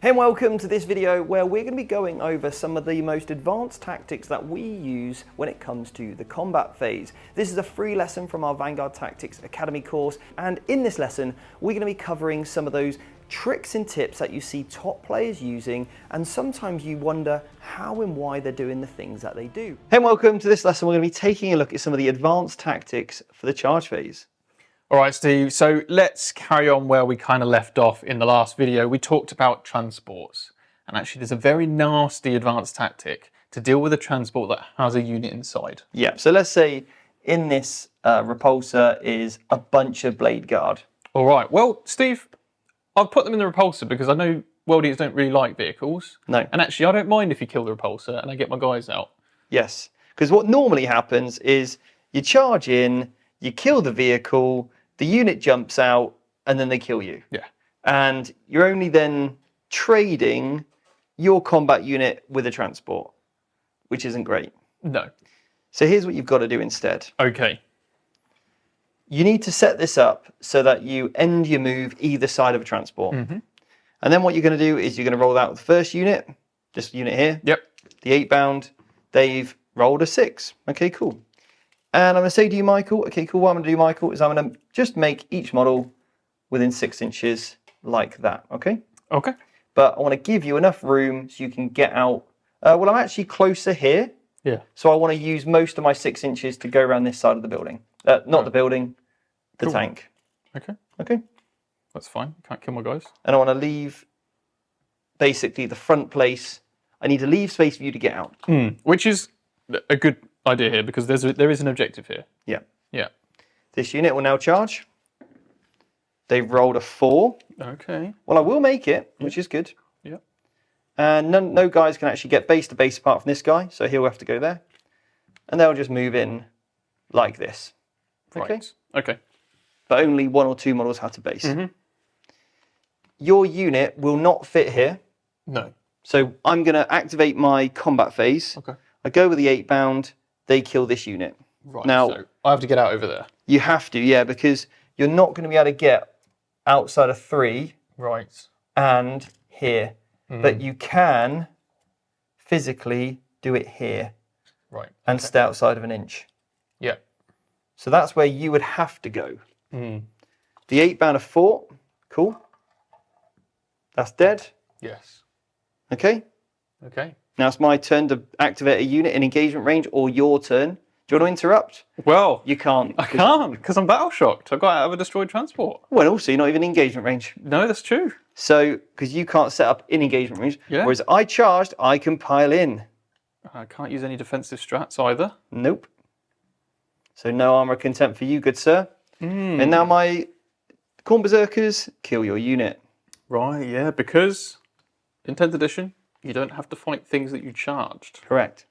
Hey and welcome to this video where we're going to be going over some of the most advanced tactics that we use when it comes to the combat phase. This is a free lesson from our Vanguard Tactics Academy course, and in this lesson we're going to be covering some of those tricks and tips that you see top players using, and sometimes you wonder how and why they're doing the things that they do. Hey and welcome to this lesson. We're going to be taking a look at some of the advanced tactics for the charge phase. All right, Steve, so let's carry on where we kind of left off in the last video. We talked about transports, and actually there's a very nasty advanced tactic to deal with a transport that has a unit inside. Yeah, so let's say in this repulsor is a bunch of blade guard. All right, well, Steve, I've put them in the repulsor because I know world eaters don't really like vehicles. No. And actually, I don't mind if you kill the repulsor and I get my guys out. Yes, because what normally happens is you charge in, you kill the vehicle, the unit jumps out, and then they kill you. Yeah. And you're only then trading your combat unit with a transport, which isn't great. No. So here's what you've got to do instead. Okay. You need to set this up so that you end your move either side of a transport. Mm-hmm. And then what you're going to do is you're going to roll out the first unit, this unit here. Yep. The 8-bound, they've rolled a 6. Okay, cool. And I'm going to say to you, Michael, okay, cool, what I'm going to do, Michael, is I'm going to just make each model within 6 inches like that, okay? Okay. But I want to give you enough room so you can get out. Well, I'm actually closer here. Yeah. So I want to use most of my 6 inches to go around this side of the building. Not the building, the Cool. tank. Okay. Okay? That's fine. Can't kill my guys. And I want to leave basically the front place. I need to leave space for you to get out. Which is a good idea here because there is an objective here. Yeah. Yeah. This unit will now charge. They've rolled a 4. Okay. Well, I will make it, which is good. Yeah. And no guys can actually get base to base apart from this guy, so he'll have to go there. And they'll just move in like this. Okay? Right. Okay. But only 1 or 2 models have to base. Your unit will not fit here. No. So I'm going to activate my combat phase. Okay. I go with the 8-bound, they kill this unit. Right. Now, so I have to get out over there. you have to, yeah, because you're not going to be able to get outside of 3 Right. and here. But you can physically do it here Right. and stay outside of 1 inch. Yeah. So that's where you would have to go. The 8-bound of 4, cool. That's dead. Yes. Okay. Okay. Now it's my turn to activate a unit in engagement range, or your turn. Do you want to interrupt? Well, You can't. I can't because I'm battle shocked. I've got out of a destroyed transport. Well, also, you're not even in engagement range. No, that's true. So, because you can't set up in engagement range. Yeah. Whereas I charged, I can pile in. I can't use any defensive strats either. Nope. So no armor of contempt for you, good sir. And now my Corn Berserkers kill your unit. Right, yeah, because in 10th edition, you don't have to fight things that you charged. Correct.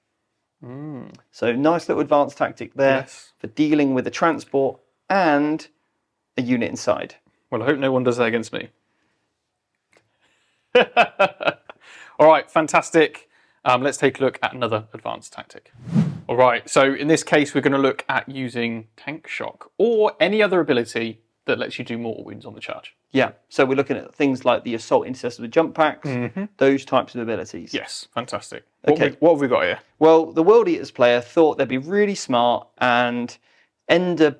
So nice little advanced tactic there Yes. for dealing with a transport and a unit inside. Well, I hope no one does that against me. All right, fantastic. Let's take a look at another advanced tactic. All right, so in this case, we're going to look at using Tank Shock or any other ability that lets you do mortal wounds on the charge. Yeah, so we're looking at things like the Assault Intercessor with jump packs, those types of abilities. Yes, fantastic. Okay. What have we got here? Well, the World Eaters player thought they'd be really smart and end a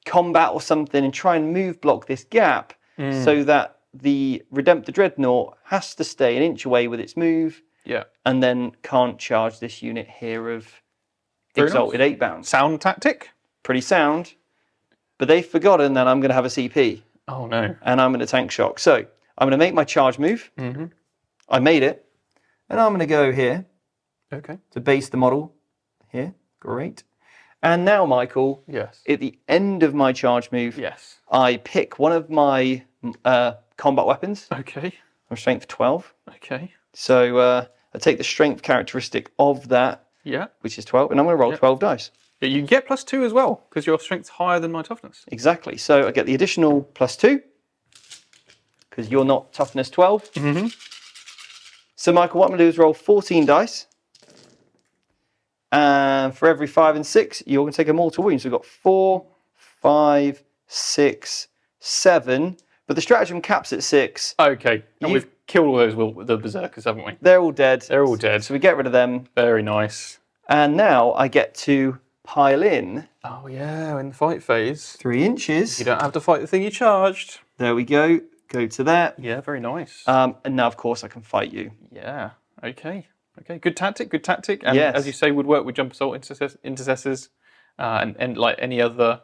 combat or something and try and move block this gap so that the Redemptor Dreadnought has to stay 1 inch away with its move Yeah. and then can't charge this unit here of Very Exalted nice. 8-bound. Sound tactic? Pretty sound. But they've forgotten that I'm going to have a CP Oh, no. and I'm going to Tank Shock. So I'm going to make my charge move. I made it. And I'm going to go here Okay. to base the model here. Great. And now, Michael, Yes. at the end of my charge move, Yes. I pick one of my combat weapons. Okay. I'm strength 12. Okay. So I take the strength characteristic of that, Yeah. which is 12, and I'm going to roll 12 dice. But you get +2 as well because your strength's higher than my toughness. Exactly. So I get the additional +2 because you're not toughness 12. So, Michael, what I'm going to do is roll 14 dice. And for every 5 and 6, you're going to take a mortal wound. So we've got 4, 5, 6, 7. But the stratagem caps at 6. Okay. And we've killed all the berserkers, haven't we? They're all dead. They're all dead. So we get rid of them. Very nice. And now I get to pile in. Oh yeah, in the fight phase. 3 inches. You don't have to fight the thing you charged. There we go. Go to there. Yeah, very nice. And now, of course, I can fight you. Yeah. Okay. Okay. Good tactic. Good tactic. And Yes. as you say, would work with jump assault intercessors, and like any other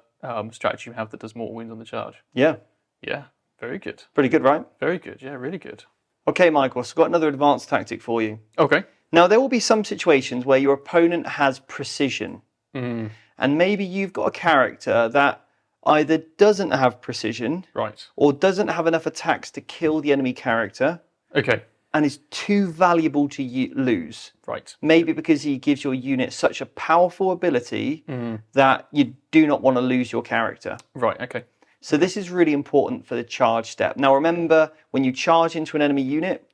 strategy you have that does mortal wounds on the charge. Yeah. Yeah. Very good. Pretty good, right? Very good. Yeah. Really good. Okay, Michael. So I've got another advanced tactic for you. Okay. Now, there will be some situations where your opponent has precision. Mm. And maybe you've got a character that either doesn't have precision Right. or doesn't have enough attacks to kill the enemy character Okay. and is too valuable to lose. Right. Maybe because he gives your unit such a powerful ability that you do not want to lose your character. Right. Okay. So this is really important for the charge step. Now remember, when you charge into an enemy unit,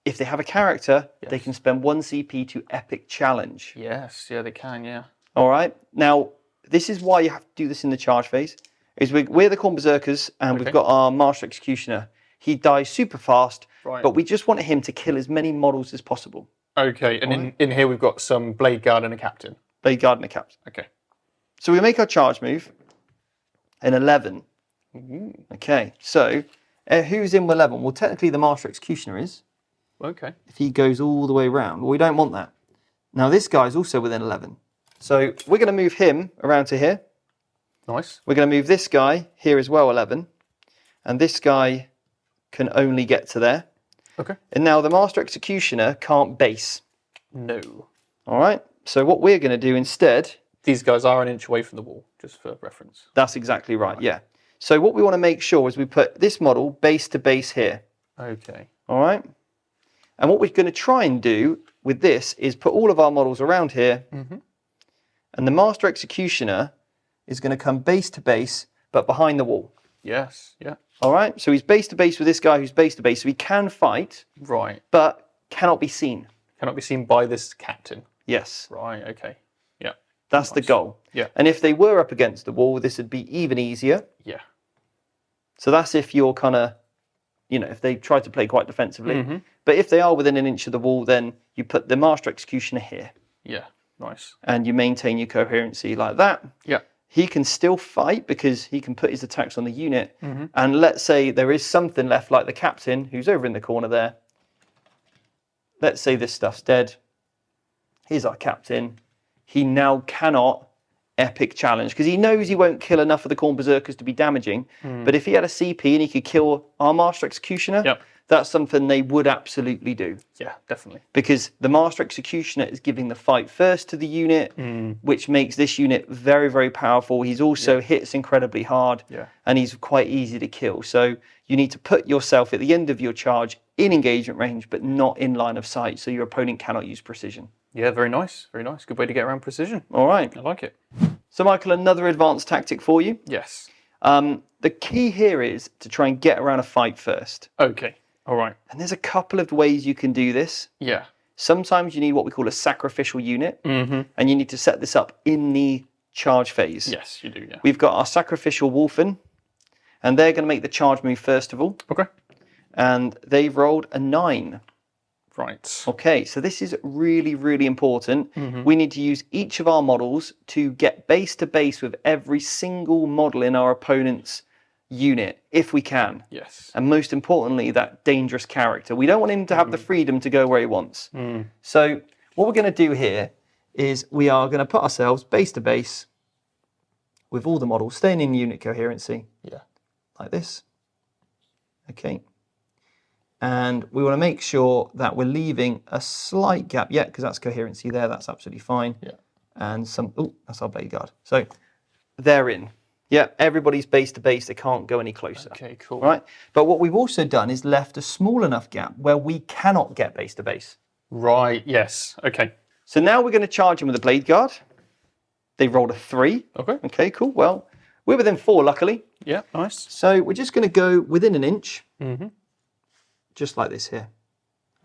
if they have a character, they can spend 1 CP to epic challenge. Yes. Yeah, they can. Yeah. All right. Now, this is why you have to do this in the charge phase. Is we're the Khorne Berserkers, and we've got our Master Executioner. He dies super fast, but we just want him to kill as many models as possible. Okay. And in here we've got some Blade Guard and a Captain. Blade Guard and a Captain. Okay. So we make our charge move in 11. Ooh. Okay. So who's in 11? Well, technically the Master Executioner is. Okay. If he goes all the way around. Well, we don't want that. Now this guy is also within 11. So we're going to move him around to here. Nice. We're going to move this guy here as well, 11. And this guy can only get to there. Okay. And now the Master Executioner can't base. No. All right. So what we're going to do instead... These guys are an inch away from the wall, just for reference. That's exactly right, yeah. So what we want to make sure is we put this model base to base here. Okay. All right. And what we're going to try and do with this is put all of our models around here. And the Master Executioner is going to come base to base, but behind the wall. Yes. Yeah. All right. So he's base to base with this guy who's base to base. So he can fight, Right. but cannot be seen. Cannot be seen by this captain. Yes. Right. Okay. Yeah. That's the goal. Yeah. And if they were up against the wall, this would be even easier. Yeah. So that's if you're kind of, if they try to play quite defensively. But if they are within an inch of the wall, then you put the Master Executioner here. Yeah. Nice. And you maintain your coherency like that. Yeah. He can still fight because he can put his attacks on the unit. And let's say there is something left, like the captain, who's over in the corner there. Let's say this stuff's dead. Here's our captain. He now cannot epic challenge because he knows he won't kill enough of the Khorne Berserkers to be damaging. But if he had a CP and he could kill our Master Executioner, that's something they would absolutely do. Yeah, definitely. Because the Master Executioner is giving the fight first to the unit, which makes this unit very, very powerful. He's also hits incredibly hard, and he's quite easy to kill. So you need to put yourself at the end of your charge in engagement range, but not in line of sight, so your opponent cannot use precision. Yeah, very nice. Very nice. Good way to get around precision. All right. I like it. So, Michael, another advanced tactic for you. Yes. The key here is to try and get around a fight first. Okay. All right. And there's a couple of ways you can do this. Yeah. Sometimes you need what we call a sacrificial unit, and you need to set this up in the charge phase. Yes, you do, yeah. We've got our sacrificial wolfen, and they're going to make the charge move first of all. Okay. And they've rolled a 9. Right. Okay, so this is really, really important. We need to use each of our models to get base to base with every single model in our opponent's unit, if we can. Yes. And most importantly, that dangerous character. We don't want him to have the freedom to go where he wants. So what we're going to do here is we are going to put ourselves base to base with all the models, staying in unit coherency. Yeah. Like this. Okay. And we want to make sure that we're leaving a slight gap. Yeah, because that's coherency there. That's absolutely fine. Yeah. And some, that's our blade guard. So they're in. Yeah, everybody's base to base. They can't go any closer. Okay, cool. Right. But what we've also done is left a small enough gap where we cannot get base to base. Right, yes. Okay. So now we're going to charge him with a blade guard. They rolled a 3. Okay. Okay, cool. Well, we're within 4, luckily. Yeah, nice. So we're just going to go within an inch. Just like this here.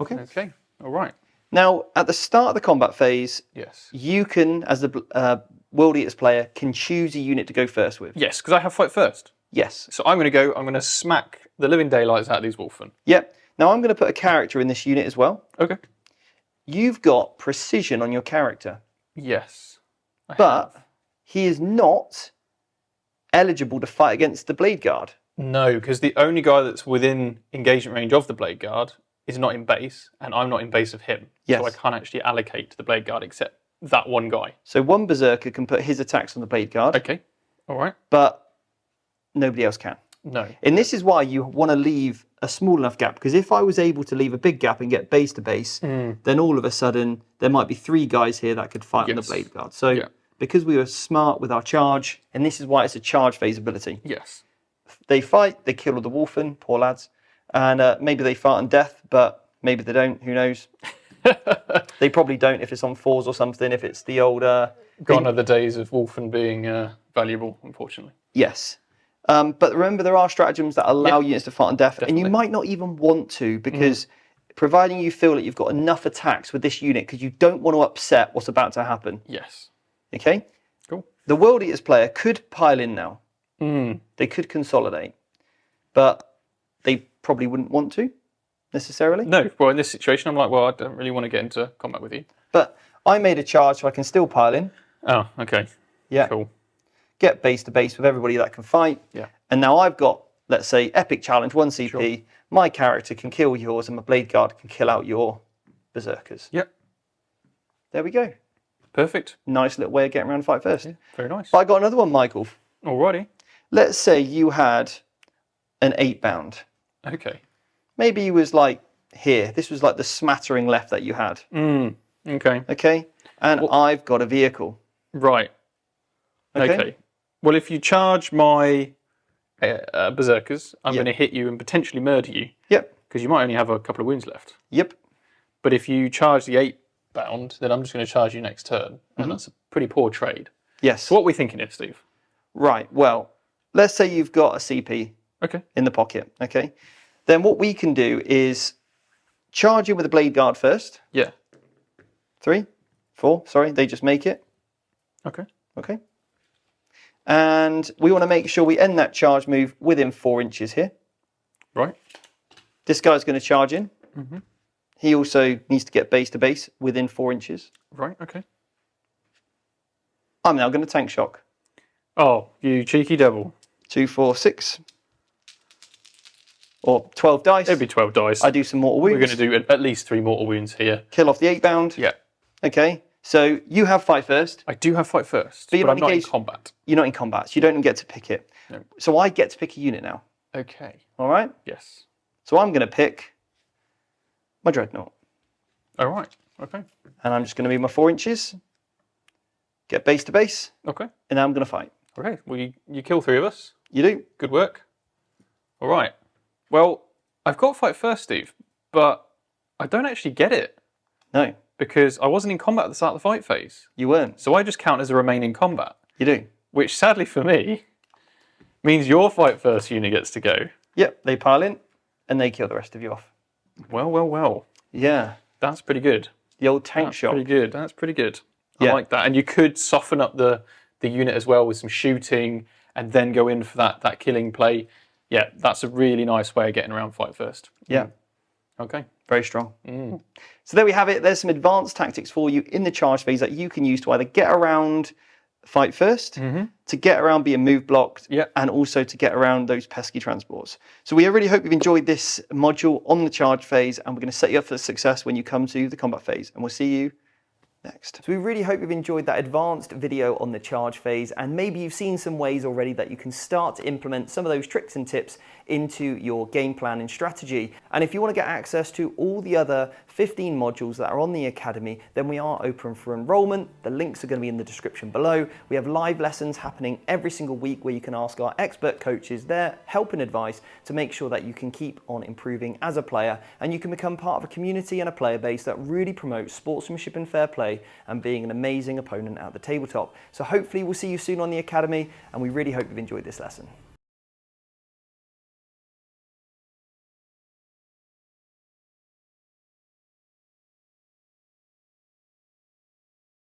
Okay. Okay. All right. Now, at the start of the combat phase, Yes. you can, as the World Eaters player, can choose a unit to go first with. Yes, because I have fight first. Yes. So I'm going to smack the living daylights out of these wolfen. Yep. Now I'm going to put a character in this unit as well. Okay. You've got precision on your character. Yes. But he is not eligible to fight against the Blade Guard. No, because the only guy that's within engagement range of the Blade Guard is not in base, and I'm not in base of him. Yes. So I can't actually allocate to the Blade Guard except that one guy. So one Berserker can put his attacks on the Blade Guard. Okay. All right. But nobody else can. No. And this is why you want to leave a small enough gap, because if I was able to leave a big gap and get base to base, then all of a sudden there might be 3 guys here that could fight on the Blade Guard. So because we were smart with our charge, and this is why it's a charge phase ability. Yes. They fight, they kill all the Wolfen, poor lads, and maybe they fight on death, but maybe they don't, who knows. They probably don't if it's on 4s or something, if it's the old... Gone are the days of Wolfen being valuable, unfortunately. Yes. But remember, there are stratagems that allow units to fight on death, Definitely. and you might not even want to, because providing you feel that you've got enough attacks with this unit, because you don't want to upset what's about to happen. Yes. Okay? Cool. The World Eaters player could pile in now. They could consolidate, but they probably wouldn't want to, necessarily. No, well, in this situation, I'm like, well, I don't really want to get into combat with you. But I made a charge so I can still pile in. Oh, okay. Yeah. Cool. Get base to base with everybody that can fight. Yeah. And now I've got, let's say, epic challenge, 1 CP. Sure. My character can kill yours, and my Blade Guard can kill out your Berserkers. Yep. There we go. Perfect. Nice little way of getting around fight first. Yeah, very nice. But I got another one, Michael. Alrighty. Let's say you had an 8-bound. Okay. Maybe he was like here. This was like the smattering left that you had. Okay. Okay. And I've got a vehicle. Right. Okay. Well, if you charge my Berserkers, I'm going to hit you and potentially murder you. Yep. Because you might only have a couple of wounds left. Yep. But if you charge the 8-bound, then I'm just going to charge you next turn. And that's a pretty poor trade. Yes. So what are we thinking here, Steve? Right. Well, let's say you've got a CP in the pocket. Okay. Then what we can do is charge you with a Blade Guard first. Yeah. 3, 4. Sorry, they just make it. Okay. Okay. And we want to make sure we end that charge move within 4 inches here. Right. This guy's going to charge in. He also needs to get base to base within 4 inches. Right, okay. I'm now going to tank shock. Oh, you cheeky devil. 2, 4, 6. Or 12 dice. It'd be 12 dice. I do some mortal wounds. We're going to do at least 3 mortal wounds here. Kill off the 8-bound. Yeah. Okay. So you have fight first. I do have fight first, but I'm not in combat. You're not in combat, so you don't get to pick it. No. So I get to pick a unit now. Okay. All right? Yes. So I'm going to pick my Dreadnought. All right. Okay. And I'm just going to move my 4 inches, get base to base, Okay. and now I'm going to fight. Okay. Well, you kill 3 of us. You do. Good work. All right. Well, I've got fight first, Steve, but I don't actually get it. No. Because I wasn't in combat at the start of the fight phase. You weren't. So I just count as a remain in combat. You do. Which, sadly for me, means your fight first unit gets to go. Yep, they pile in, and they kill the rest of you off. Well, well, well. Yeah. That's pretty good. The old tank shock. Pretty good. That's pretty good. I like that. And you could soften up the unit as well with some shooting and then go in for that killing play. Yeah, that's a really nice way of getting around fight first. Yeah. Okay. Very strong. So there we have it. There's some advanced tactics for you in the charge phase that you can use to either get around fight first, to get around being move blocked, and also to get around those pesky transports. So we really hope you've enjoyed this module on the charge phase, and we're going to set you up for success when you come to the combat phase. And we'll see you next. So we really hope you've enjoyed that advanced video on the charge phase, and maybe you've seen some ways already that you can start to implement some of those tricks and tips into your game plan and strategy. And if you want to get access to all the other 15 modules that are on the Academy, then we are open for enrollment. The links are going to be in the description below. We have live lessons happening every single week where you can ask our expert coaches their help and advice to make sure that you can keep on improving as a player, and you can become part of a community and a player base that really promotes sportsmanship and fair play and being an amazing opponent at the tabletop. So hopefully we'll see you soon on the Academy, and we really hope you've enjoyed this lesson.